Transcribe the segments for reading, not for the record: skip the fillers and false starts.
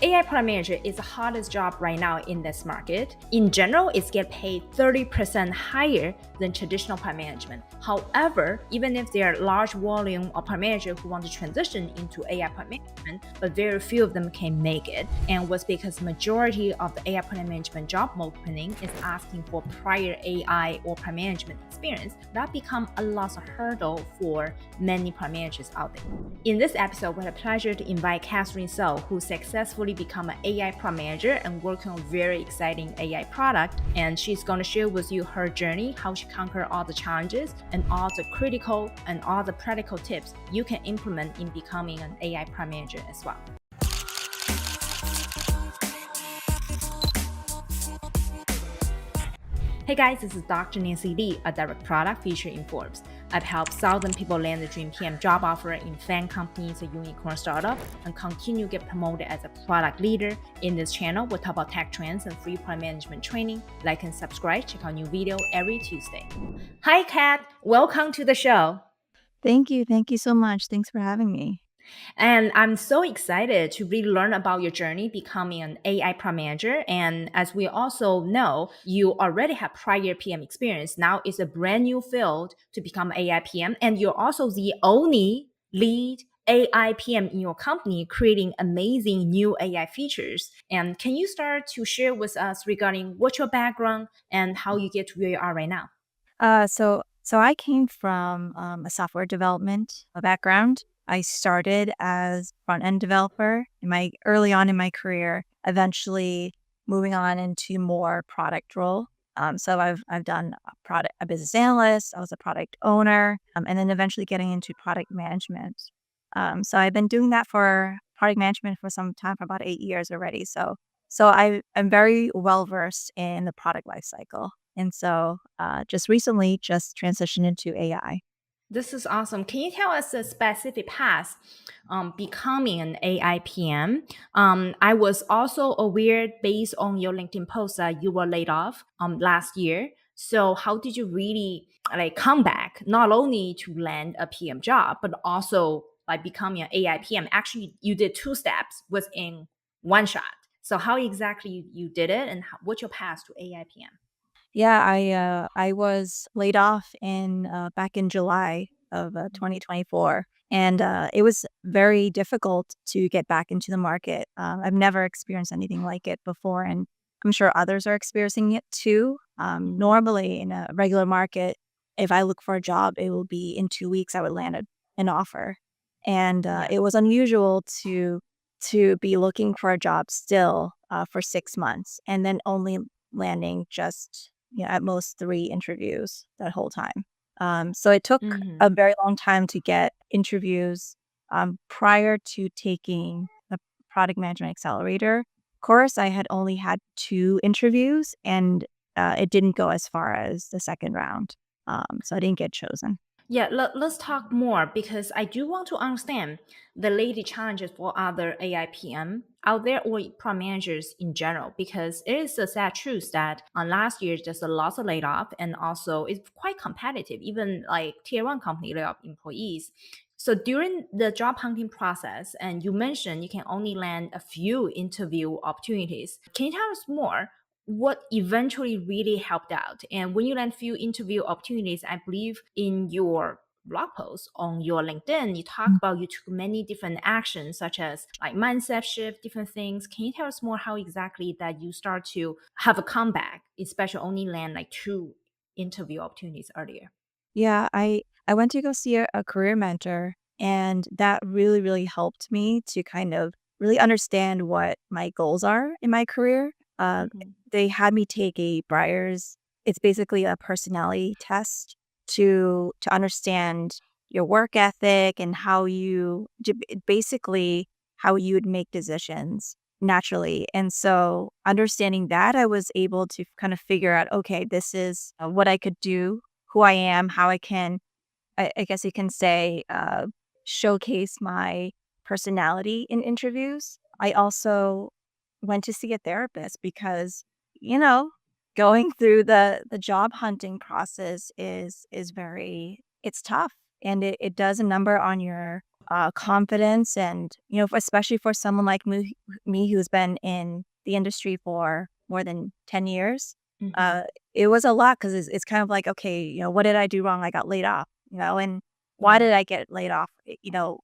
AI product manager is the hardest job right now in this market. In general, it's get paid 30% higher than traditional product management. However, even if there are large volume of product managers who want to transition into AI product management, but very few of them can make it. And was because majority of the AI product management job opening is asking for prior AI or product management experience. That become a lot of hurdle for many product managers out there. In this episode, we had a pleasure to invite Catherine So, who successfully become an AI product manager and working on very exciting AI product. And she's going to share with you her journey, how she conquered all the challenges, and all the critical and all the practical tips you can implement in becoming an AI product manager as well. Hey guys, this is Dr. Nancy Lee, a direct product featured in Forbes. I've helped thousands of people land the dream PM job offer in FAANG companies or unicorn startup and continue to get promoted as a product leader. In this channel, we'll talk about tech trends and free product management training. Like and subscribe, check out new video every Tuesday. Hi Kat, welcome to the show. Thank you. Thank you so much. Thanks for having me. And I'm so excited to really learn about your journey becoming an AI product manager. And as we also know, you already have prior PM experience. Now it's a brand new field to become AI PM. And you're also the only lead AI PM in your company creating amazing new AI features. And can you start to share with us regarding what's your background and how you get to where you are right now? So I came from a software development background. I started as front end developer early on in my career, eventually moving on into more product role. So I've done a business analyst. I was a product owner, and then eventually getting into product management. So I've been doing that for product management for some time, for about 8 years already. So I'm very well versed in the product lifecycle. And so just recently just transitioned into AI. This is awesome. Can you tell us a specific path becoming an AI PM? I was also aware based on your LinkedIn post that you were laid off last year. So how did you really come back not only to land a PM job, but also by becoming an AI PM? Actually, you did two steps within one shot. So how exactly you did it and what's your path to AI PM? Yeah, I was laid off in back in July of 2024, and it was very difficult to get back into the market. I've never experienced anything like it before, and I'm sure others are experiencing it too. Normally, in a regular market, if I look for a job, it will be in 2 weeks I would land an offer, and Yeah. it was unusual to be looking for a job still for 6 months, and then only landing just at most 3 interviews that whole time. So it took Mhm. a very long time to get interviews, prior to taking the product management accelerator course. I had only had 2 interviews, and it didn't go as far as the second round. So I didn't get chosen. Yeah, let's talk more because I do want to understand the latest challenges for other AI PM out there or product managers in general. Because it is a sad truth that on last year there's a lot of laid off and also it's quite competitive. Even like tier one company lay off employees. So during the job hunting process, and you mentioned you can only land a few interview opportunities. Can you tell us more? What eventually really helped out. And when you land few interview opportunities, I believe in your blog post on your LinkedIn, you talk about you took many different actions such as like mindset shift, different things. Can you tell us more how exactly that you start to have a comeback, especially only land like 2 interview opportunities earlier? Yeah, I went to go see a career mentor, and that really, really helped me to kind of really understand what my goals are in my career. Uh, Mhm. they had me take a Breyers. It's basically a personality test to understand your work ethic and basically how you would make decisions naturally. And so understanding that, I was able to kind of figure out, okay, this is what I could do, who I am, how I can, I guess you can say, showcase my personality in interviews. I also went to see a therapist because, you know, going through the job hunting process is very, it's tough, and it does a number on your confidence, and especially for someone like me who's been in the industry for more than 10 years. Hmm. uh, it was a lot because it's kind of like, okay, what did I do wrong? I got laid off, and why Yeah. did I get laid off?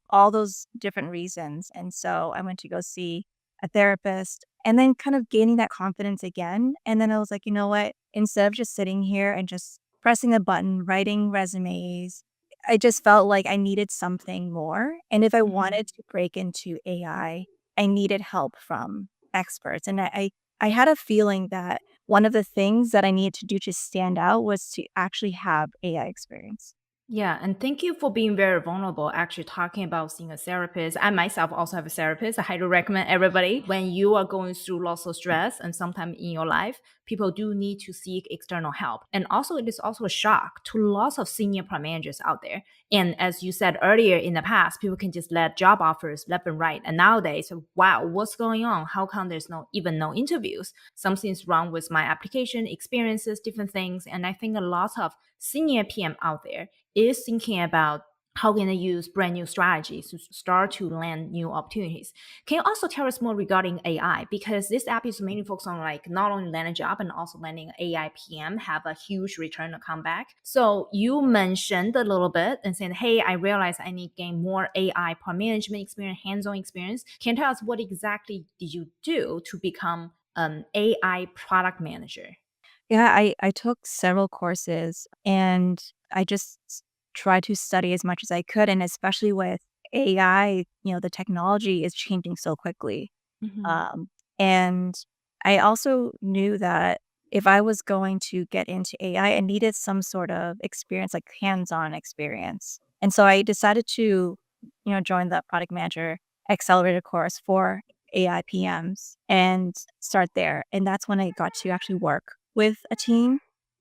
All those different reasons. And so I went to go see a therapist, and then kind of gaining that confidence again. And then I was like, you know what? Instead of just sitting here and just pressing a button, writing resumes, I just felt like I needed something more. And if I Hmm. wanted to break into I needed help from experts. And I had a feeling that one of the things that I needed to do to stand out was to actually have AI experience. Yeah, and thank you for being very vulnerable, actually talking about seeing a therapist. I myself also have a therapist. I highly recommend everybody when you are going through lots of stress and sometimes in your life, people do need to seek external help. And also, it is also a shock to lots of senior product managers out there. And as you said earlier, in the past, people can just let job offers left and right. And nowadays, wow, what's going on? How come there's no interviews? Something's wrong with my application, experiences, different things. And I think a lot of senior PM out there is thinking about how can they use brand new strategies to start to land new opportunities. Can you also tell us more regarding AI? Because this app is mainly focused on like not only landing a job and also landing AI PM have a huge return to come back. So you mentioned a little bit and saying, hey, I realize I need to gain more AI product management experience, hands-on experience. Can you tell us what exactly did you do to become an AI product manager? Yeah, I took several courses, and I just tried to study as much as I could. And especially with AI, the technology is changing so quickly. Hmm. Um, and I also knew that if I was going to get into AI, I needed some sort of experience, like hands-on experience. And so I decided to, join the product manager accelerator course for AI PMs and start there. And that's when I got to actually work with a team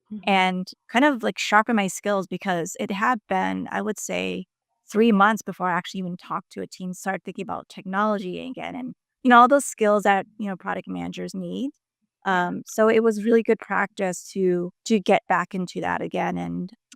Hmm. and kind of like sharpen my skills, because it had been, I would say, 3 months before I actually even talked to a team, start thinking about technology again, and all those skills that product managers need. Yeah. So it was really good practice to get back into that again,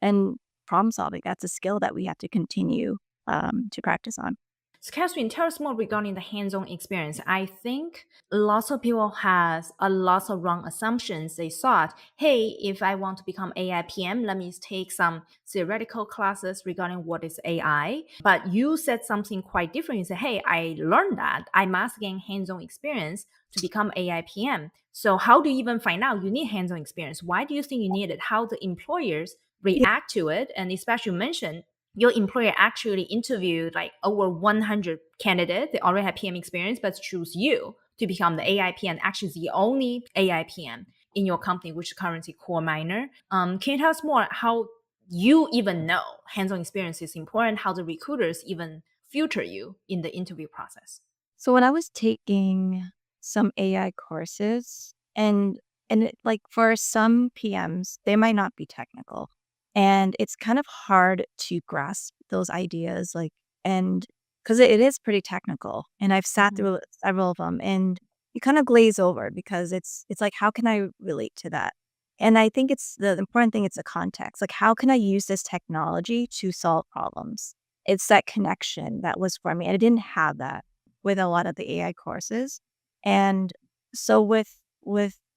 and problem solving. That's a skill that we have to continue to practice on. So Catherine, tell us more regarding the hands-on experience. I think lots of people has a lot of wrong assumptions. They thought, hey, if I want to become AI PM, let me take some theoretical classes regarding what is AI. But you said something quite different. You said, hey, I learned that I must gain hands-on experience to become AI PM. So how do you even find out you need hands-on experience? Why do you think you need it? How the employers react to it? And especially you mentioned your employer actually interviewed like over 100 candidates. They already have PM experience, but choose you to become the AI PM, actually the only AI PM in your company, which is currently core minor. Can you tell us more how you even know hands-on experience is important, how the recruiters even filter you in the interview process? So when I was taking some AI courses, like for some PMs, they might not be technical. And it's kind of hard to grasp those ideas, like, and because it is pretty technical. And I've sat Mhm. through several of them, and you kind of glaze over because it's like, how can I relate to that? And I think it's the important thing, it's the context. Like, how can I use this technology to solve problems? It's that connection that was for me. And I didn't have that with a lot of the AI courses. And so with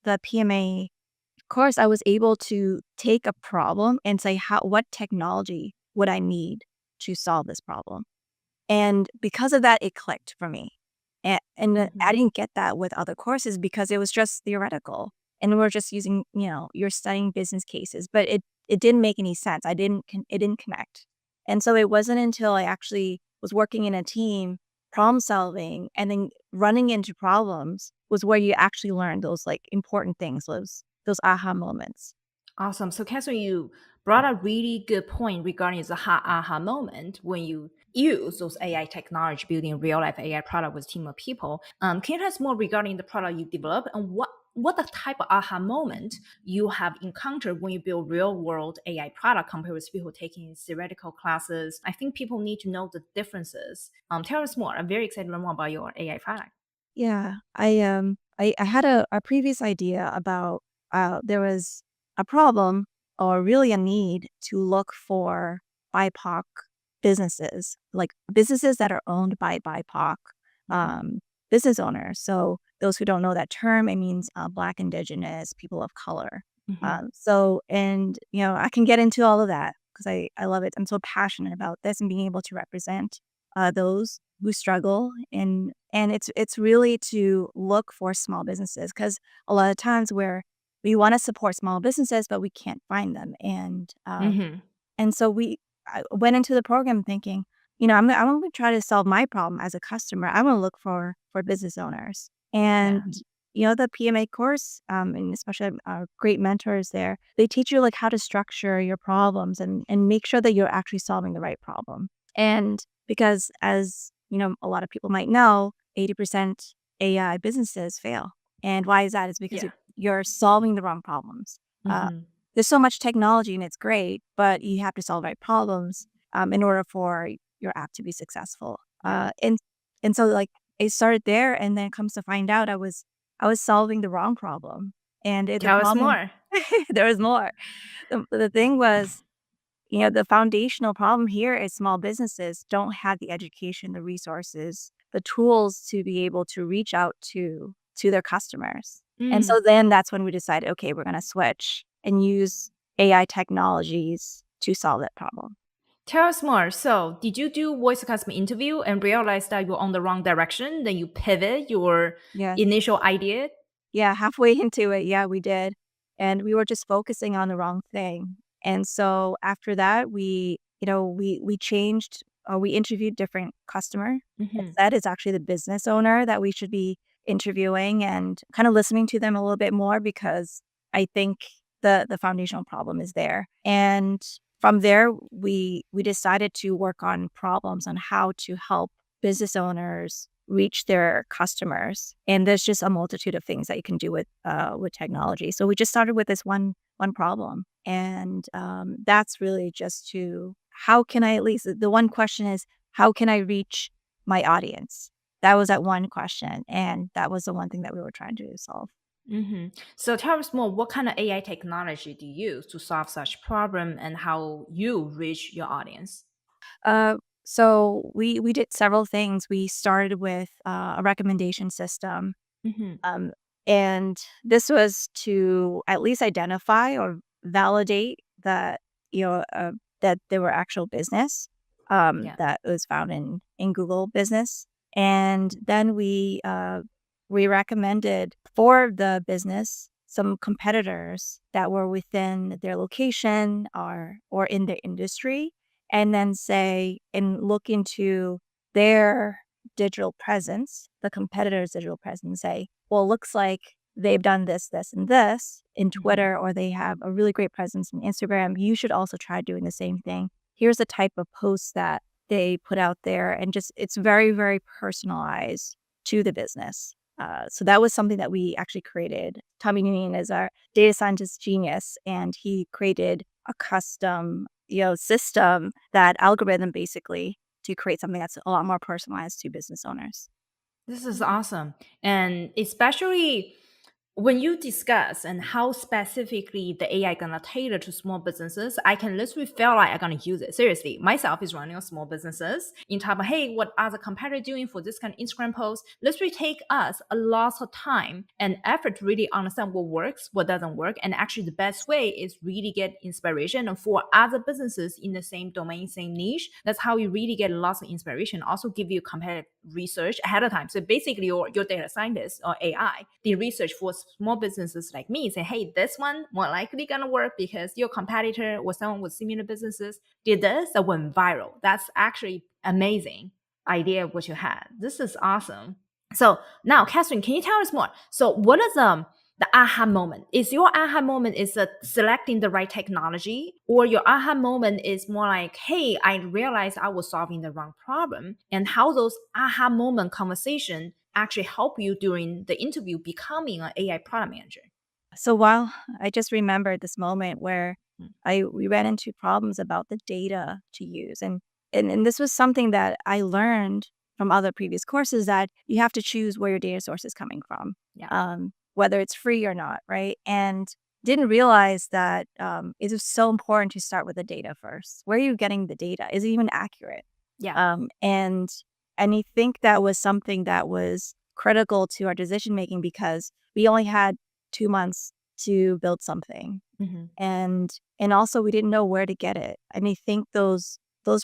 the PMA course, I was able to take a problem and say, how what technology would I need to solve this problem? And because of that, it clicked for me. And I Mhm. didn't get that with other courses because it was just theoretical. And we're just using, you're studying business cases, but it didn't make any sense. It didn't connect. And so it wasn't until I actually was working in a team, problem solving, and then running into problems was where you actually learn those like important things, those aha moments. Awesome. So, Catherine, you brought a really good point regarding the aha moment when you use those AI technology building real life AI product with a team of people. Can you tell us more regarding the product you develop and what the type of aha moment you have encountered when you build real world AI product compared with people taking theoretical classes? I think people need to know the differences. Tell us more. I'm very excited to learn more about your AI product. Yeah, I had a previous idea about there was a problem, or really a need to look for BIPOC businesses, like businesses that are owned by BIPOC um, business owners. So those who don't know that term, it means Black, Indigenous, people of color. Mm-hmm. And I can get into all of that because I love it. I'm so passionate about this and being able to represent those who struggle, and it's really to look for small businesses, because a lot of times where we want to support small businesses, but we can't find them. Mm-hmm. And so I went into the program thinking, I'm gonna try to solve my problem as a customer. I'm gonna look for business owners. Yeah. And the PMA course, and especially great mentors there, they teach you like how to structure your problems and make sure that you're actually solving the right problem. And because, as a lot of people might know, 80% AI businesses fail. And why is that? Is because Yeah. you're solving the wrong problems. Uh, Mm-hmm. there's so much technology and it's great, but you have to solve right problems in order for your app to be successful. Yeah. And so like it started there, and then it comes to find out I was solving the wrong problem, and the Tell us problem more. there was more. The thing was, the foundational problem here is small businesses don't have the education, the resources, the tools to be able to reach out to their customers. And Mm. so then that's when we decided, okay, we're going to switch and use AI technologies to solve that problem. Tell us more. So, did you do voice customer interview and realize that you're on the wrong direction? Then you pivot your Yes. initial idea? Yeah, halfway into it, yeah, we did. And we were just focusing on the wrong thing. And so after that, we changed, or we interviewed different customer. Mm-hmm. Instead, it's actually the business owner that we should be interviewing and kind of listening to them a little bit more, because I think the foundational problem is there. And from there, we decided to work on problems on how to help business owners reach their customers. And there's just a multitude of things that you can do with technology. So we just started with this one problem, and that's really just to how can I, at least the one question is, how can I reach my audience? That was that one question, and that was the one thing that we were trying to solve. Mm-hmm. So tell us more. What kind of AI technology do you use to solve such problem, and how you reach your audience? So we did several things. We started with a recommendation system. Mm-hmm. Um, and this was to at least identify or validate that, that there were actual business Yeah. that was found in Google Business. And then we recommended for the business some competitors that were within their location or in their industry, and then say and look into their digital presence, the competitor's digital presence, say, well, looks like they've done this, this, and this in Mm-hmm. Twitter, or they have a really great presence in Instagram. You should also try doing the same thing. Here's the type of posts that they put out there, and just it's very, very personalized to the business. So that was something that we actually created. Tommy Nguyen is our data scientist genius, and he created a custom, system, that algorithm basically, to create something that's a lot more personalized to business owners. This is awesome. And especially when you discuss and how specifically the AI gonna tailor to small businesses, I can literally feel like I'm gonna use it. Seriously, myself is running a small businesses in type of, hey, what are the competitor doing for this kind of Instagram post? Literally take us a lot of time and effort to really understand what works, what doesn't work. And actually the best way is really get inspiration for other businesses in the same domain, same niche. That's how you really get lots of inspiration. Also give you competitive research ahead of time. So basically your data scientist or AI, the research for small businesses like me, say, hey, this one more likely gonna work because your competitor or someone with similar businesses did this that went viral. That's actually amazing idea of what you had. This is awesome. So now, Catherine, can you tell us more? So what is the aha moment? Is your aha moment is selecting the right technology, or your aha moment is more like, hey, I realized I was solving the wrong problem, and how those aha moment conversation actually help you during the interview becoming an AI product manager? So while I just remembered this moment where Mm. we ran into problems about the data to use, and this was something that I learned from other previous courses, that you have to choose where your data source is coming from, Yeah. whether it's free or not, right? And didn't realize that it was so important to start with the data first. Where are you getting the data? Is it even accurate? Yeah. And I think that was something that was critical to our decision making because we only had 2 months to build something, Hmm. and also we didn't know where to get it. And I think those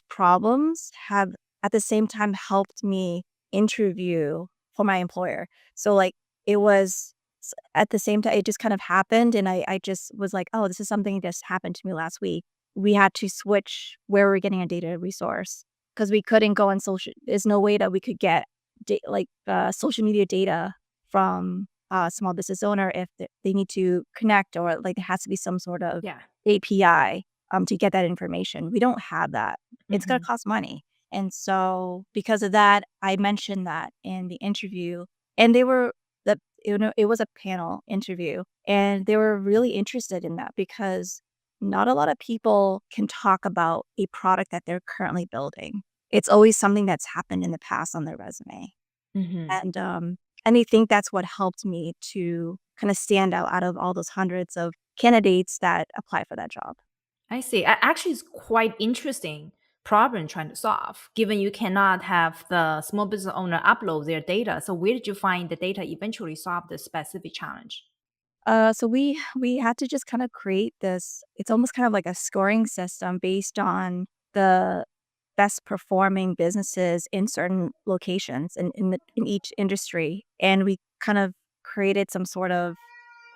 problems have at the same time helped me interview for my employer. So like it was at the same time, it just kind of happened, and I just was like, oh, this is something that just happened to me last week. We had to switch where we're getting a data resource because we couldn't go on social. There's no way that we could get social media data from a small business owner if they need to connect, or like there has to be some sort of Yeah. API to get that information. We don't have that. It's going Hmm. to cost money. And so because of that, I mentioned that in the interview, and they were it was a panel interview, and they were really interested in that because not a lot of people can talk about a product that they're currently building. It's always something that's happened in the past on their resume. Hmm. And I think that's what helped me to kind of stand out of all those hundreds of candidates that apply for that job. I see. Actually, it's quite interesting problem trying to solve, given you cannot have the small business owner upload their data. So where did you find the data eventually solve the specific challenge? So we had to just kind of create this. It's almost kind of like a scoring system based on the best performing businesses in certain locations in each industry, and we kind of created some sort of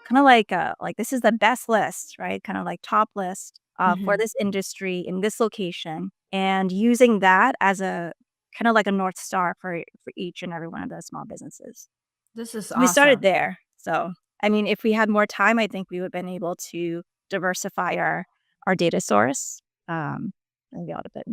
kind of like this is the best list, right? Kind of like top list for Hmm. this industry in this location, and using that as a kind of like a north star for each and every one of those small businesses. This is So we started awesome. there. So, I mean, if we had more time, I think we would have been able to diversify our data source, maybe a little bit.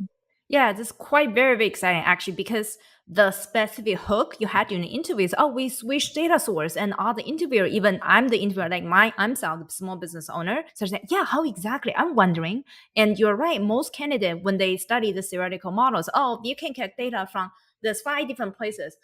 Yeah, this is quite very exciting actually because the specific hook you had during the interview is, oh, we switch data source, and all the interviewer, even I'm the interviewer, like I'm the small business owner. So like, yeah, how exactly? I'm wondering. And you're right, most candidates when they study the theoretical models, oh, you can get data from there's 5 different places.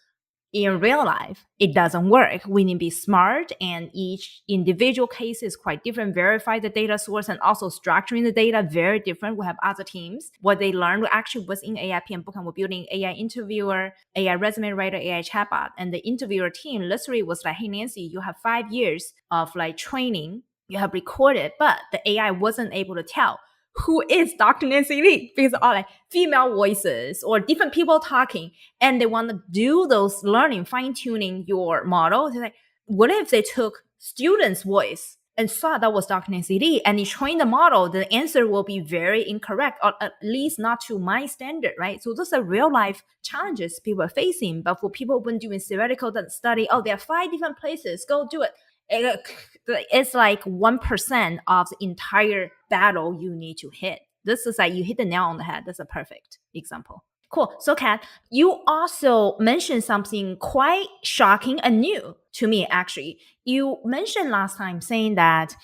In real life, it doesn't work. We need to be smart, and each individual case is quite different. Verify the data source and also structuring the data very different. We have other teams. What they learned actually was in AI PM Bootcamp. We're building AI interviewer, AI resume writer, AI chatbot, and the interviewer team literally was like, "Hey Nancy, you have 5 years of like training. You have recorded, but the AI wasn't able to tell." Who is Dr. Nancy Lee? Because all like female voices or different people talking, and they want to do those learning, fine tuning your model. They're like, what if they took students' voice and saw that was Dr. Nancy Lee and you train the model, the answer will be very incorrect, or at least not to my standard, right? So those are real life challenges people are facing. But for people when doing theoretical study, oh, there are 5 different places, go do it. It's like 1% of the entire battle you need to hit. This is like you hit the nail on the head. That's a perfect example. Cool. So, Kat, you also mentioned something quite shocking and new to me, actually. You mentioned last time saying that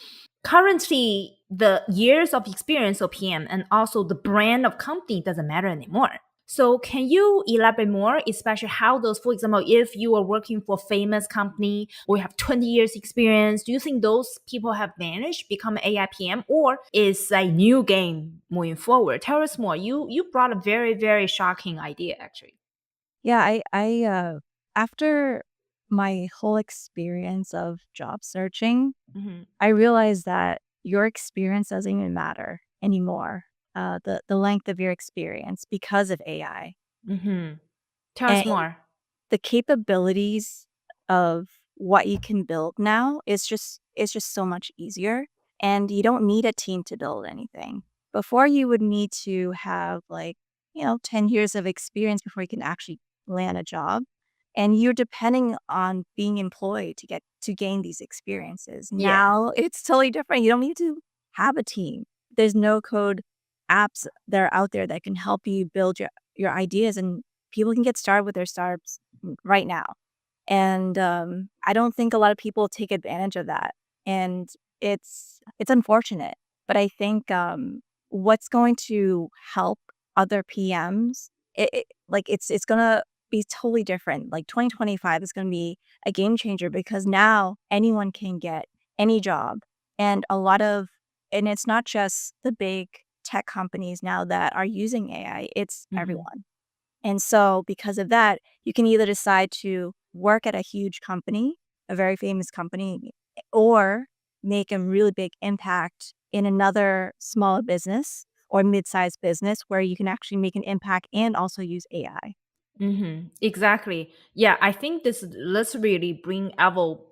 currently the years of experience of PM and also the brand of company doesn't matter anymore. So can you elaborate more, especially how those, for example, if you are working for famous company or you have 20 years experience, do you think those people have managed become AI PM, or is a new game moving forward? Tell us more. You brought a very shocking idea actually. Yeah, after my whole experience of job searching, Mm-hmm. I realized that your experience doesn't even matter anymore. The length of your experience because of AI Mm-hmm. Tell and us more. the capabilities of what you can build now is just so much easier, and you don't need a team to build anything. Before you would need to have 10 years of experience before you can actually land a job, and you're depending on being employed to gain these experiences. Yeah. Now it's totally different. You don't need to have a team. There's no code apps that are out there that can help you build your ideas, and people can get started with their startups right now. And I don't think a lot of people take advantage of that, and it's unfortunate. But I think what's going to help other PMs, it's gonna be totally different. Like 2025 is gonna be a game changer because now anyone can get any job, And and it's not just the big tech companies now that are using AI, it's Hmm. everyone. And so because of that, you can either decide to work at a huge company, a very famous company, or make a really big impact in another smaller business or mid-sized business where you can actually make an impact and also use AI. Exactly. Yeah, I think this let's really bring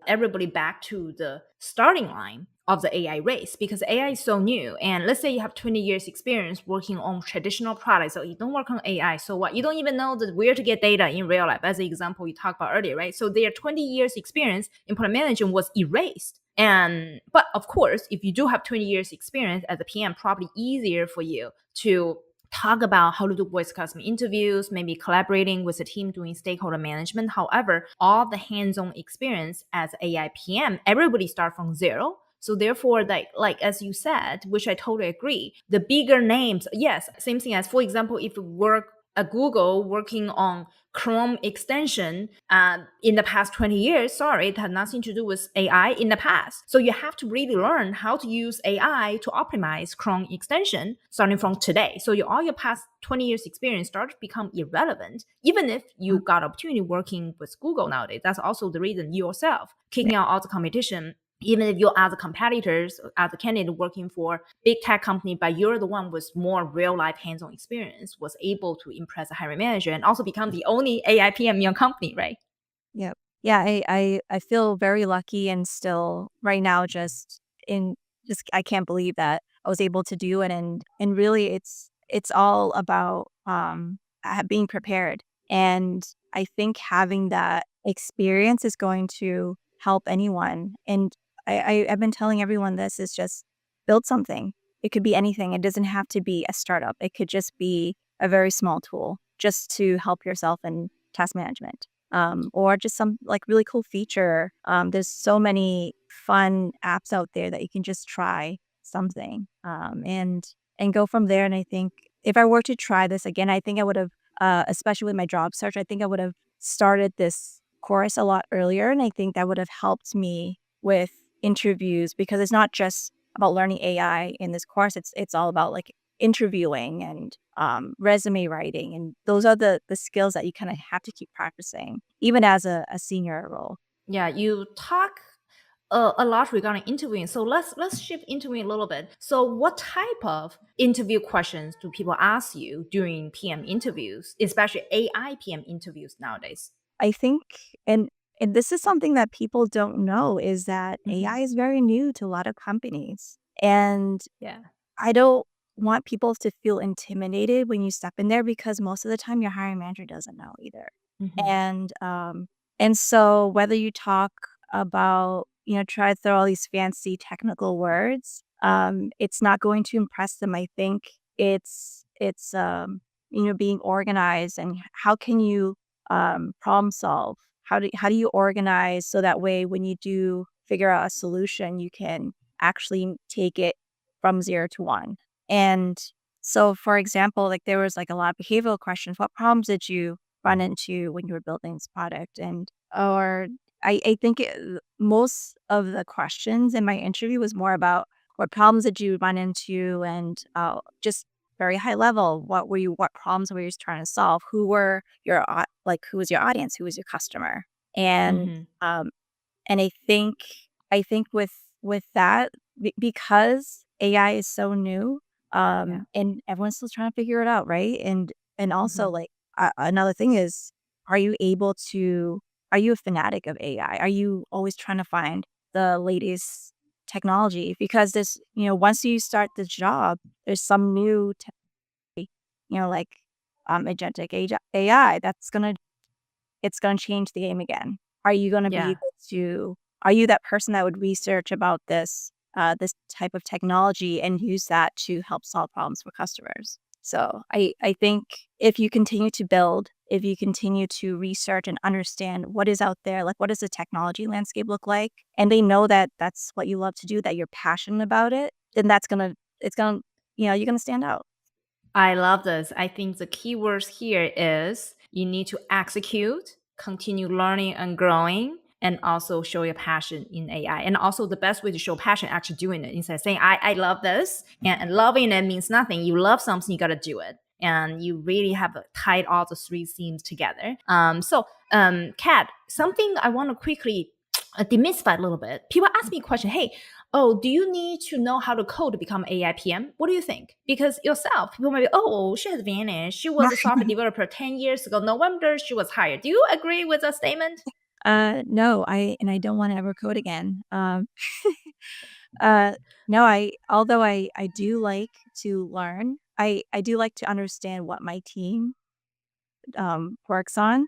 everybody back to the starting line of the AI race because AI is so new. And let's say you have 20 years experience working on traditional products, so you don't work on AI. So what? You don't even know where to get data in real life, as the example you talked about earlier, right? So their 20 years experience in product management was erased. And but of course, if you do have 20 years experience as a PM, probably easier for you to talk about how to do voice customer interviews, maybe collaborating with a team doing stakeholder management. However, all the hands-on experience as AI PM, everybody start from zero. So therefore, like as you said, which I totally agree, the bigger names, yes, same thing as for example, if you work at Google working on Chrome extension in the past 20 years, sorry, it had nothing to do with AI in the past. So you have to really learn how to use AI to optimize Chrome extension starting from today. So all your past 20 years experience start to become irrelevant, even if you Mm, got opportunity working with Google nowadays. That's also the reason you yourself kicking out all the competition even if you're other competitors, as a candidate working for big tech company, but you're the one with more real life hands-on experience, was able to impress a hiring manager and also become the only AI PM in your company, right? Yep. Yeah, I feel very lucky and still right now in just I can't believe that I was able to do it and really it's all about being prepared. And I think having that experience is going to help anyone. And I've been telling everyone this is just build something. It could be anything. It doesn't have to be a startup. It could just be a very small tool just to help yourself in task management or just some like really cool feature. There's so many fun apps out there that you can just try something and go from there. And I think if I were to try this again, I think I would have, especially with my job search, I think I would have started this course a lot earlier, and I think that would have helped me with interviews because it's not just about learning AI in this course. It's all about like interviewing and resume writing, and those are the skills that you kind of have to keep practicing, even as a senior role. Yeah, you talk a lot regarding interviewing. So let's shift interviewing a little bit. So what type of interview questions do people ask you during PM interviews, especially AI PM interviews nowadays? I think, and and this is something that people don't know is that AI Hmm. is very new to a lot of companies, and Yeah. I don't want people to feel intimidated when you step in there because most of the time your hiring manager doesn't know either. Hmm. And and so whether you talk about, try to throw all these fancy technical words, it's not going to impress them. I think it's being organized and how can you problem solve? How do you organize so that way when you do figure out a solution, you can actually take it from 0 to 1. And so, for example, like, there was, like, a lot of behavioral questions. What problems did you run into when you were building this product? And or I think most of the questions in my interview was more about what problems did you run into and, just very high level, what problems were you trying to solve? Who was your audience? Who was your customer? And, Hmm. um and I think with that, because AI is so new, Yeah. and everyone's still trying to figure it out, right? And also, Hmm. like, another thing is, are you able to are you a fanatic of AI? Are you always trying to find the latest technology? Because once you start the job, there's some new like, agentic AI that's gonna change the game again. Are you gonna be Yeah. able to are you that person that would research about this type of technology and use that to help solve problems for customers? So I think if you continue to build, if you continue to research and understand what is out there, like what does the technology landscape look like, and they know that that's what you love to do, that you're passionate about it, then it's gonna you're gonna stand out. I love this. I think the key words here is you need to execute, continue learning and growing, and also show your passion in AI. And also the best way to show passion, actually doing it, instead of saying, I love this, and loving it means nothing. You love something, you got to do it. And you really have tied all the three themes together. Kat, something I want to quickly demystify a little bit. People ask me a question, hey, oh, do you need to know how to code to become AI PM? What do you think? Because yourself, people might be, oh, she has vanished. She was a software developer 10 years ago. No wonder she was hired. Do you agree with that statement? No, I don't want to ever code again. No, although I do like to learn, I do like to understand what my team works on.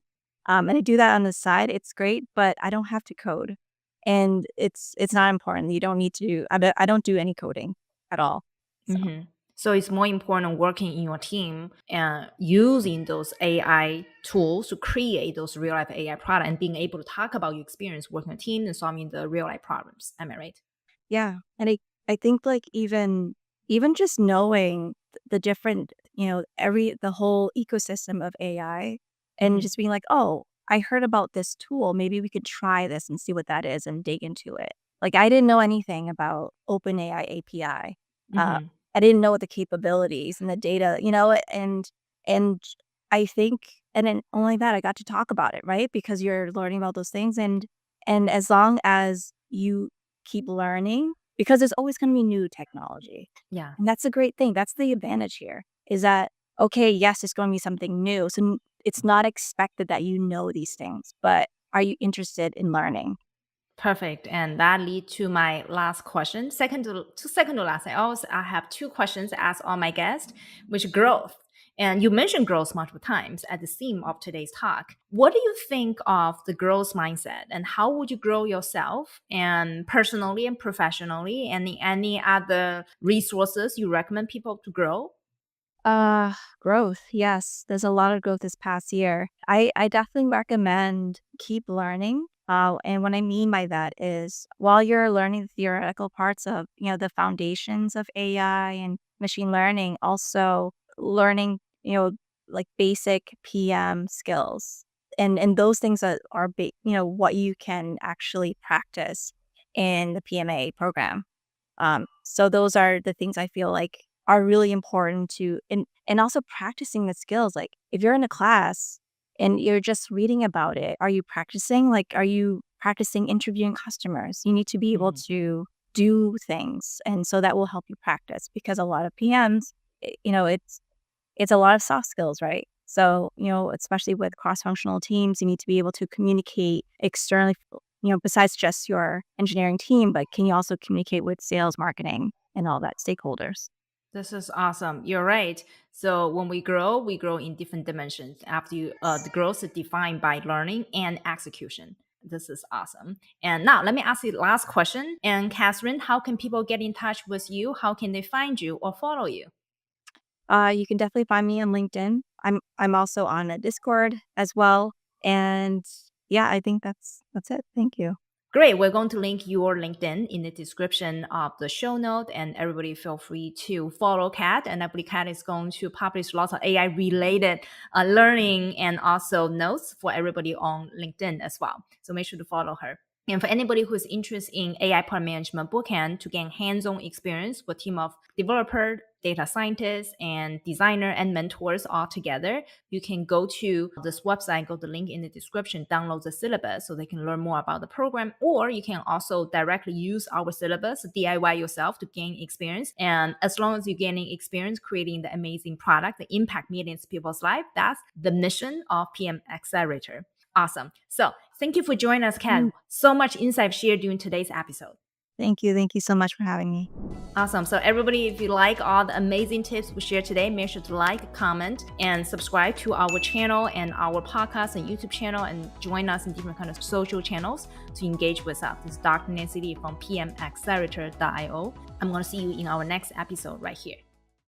And I do that on the side. It's great, but I don't have to code, and it's not important. You don't need to. I don't do any coding at all. So. Mm-hmm. So it's more important working in your team and using those AI tools to create those real life AI products and being able to talk about your experience working on a team and solving the real life problems. Am I right? Yeah, and I think like even just knowing the different, the whole ecosystem of AI, and just being like, oh, I heard about this tool. Maybe we could try this and see what that is and dig into it. Like I didn't know anything about OpenAI API. Mm-hmm. I didn't know what the capabilities and the data, and I think, and then only that I got to talk about it, right? Because you're learning about those things, and as long as you keep learning, because there's always going to be new technology. Yeah. And that's a great thing. That's the advantage here, is that, okay, yes, it's going to be something new. So it's not expected that you know these things, but are you interested in learning? Perfect. And that leads to my last question. Second to last. I have two questions to ask all my guests, which growth. And you mentioned growth multiple times at the theme of today's talk. What do you think of the growth mindset, and how would you grow yourself and personally and professionally? And any other resources you recommend people to grow? Growth. Yes, there's a lot of growth this past year. I definitely recommend keep learning. And what I mean by that is while you're learning the theoretical parts of, the foundations of AI and machine learning, also learning, like basic PM skills. And those things are what you can actually practice in the PMA program. So those are the things I feel like are really important to, and also practicing the skills. Like if you're in a class and you're just reading about it, are you practicing? Like, are you practicing interviewing customers? You need to be able to do things. And so that will help you practice, because a lot of PMs, it's a lot of soft skills, right? So, especially with cross-functional teams, you need to be able to communicate externally, besides just your engineering team, but can you also communicate with sales, marketing, and all that stakeholders? This is awesome. You're right. So when we grow in different dimensions. After the growth is defined by learning and execution. This is awesome. And now let me ask you the last question. And Catherine, how can people get in touch with you? How can they find you or follow you? You can definitely find me on LinkedIn. I'm also on a Discord as well. And yeah, I think that's it. Thank you. Great. We're going to link your LinkedIn in the description of the show note, and everybody feel free to follow Kat. And I believe Kat is going to publish lots of AI related learning and also notes for everybody on LinkedIn as well. So make sure to follow her. And for anybody who is interested in AI product management bootcamp to gain hands-on experience with a team of developer, data scientists, and designer and mentors all together, you can go to this website, go to the link in the description, download the syllabus so they can learn more about the program. Or you can also directly use our syllabus, DIY yourself to gain experience. And as long as you're gaining experience creating the amazing product that impact millions of people's life, that's the mission of PM Accelerator. Awesome. So thank you for joining us, Kat. So much insight shared during today's episode. Thank you. Thank you so much for having me. Awesome. So everybody, if you like all the amazing tips we shared today, make sure to like, comment, and subscribe to our channel and our podcast and YouTube channel, and join us in different kind of social channels to engage with us. This is Dr. Nancy Lee from PMAccelerator.io. I'm going to see you in our next episode right here.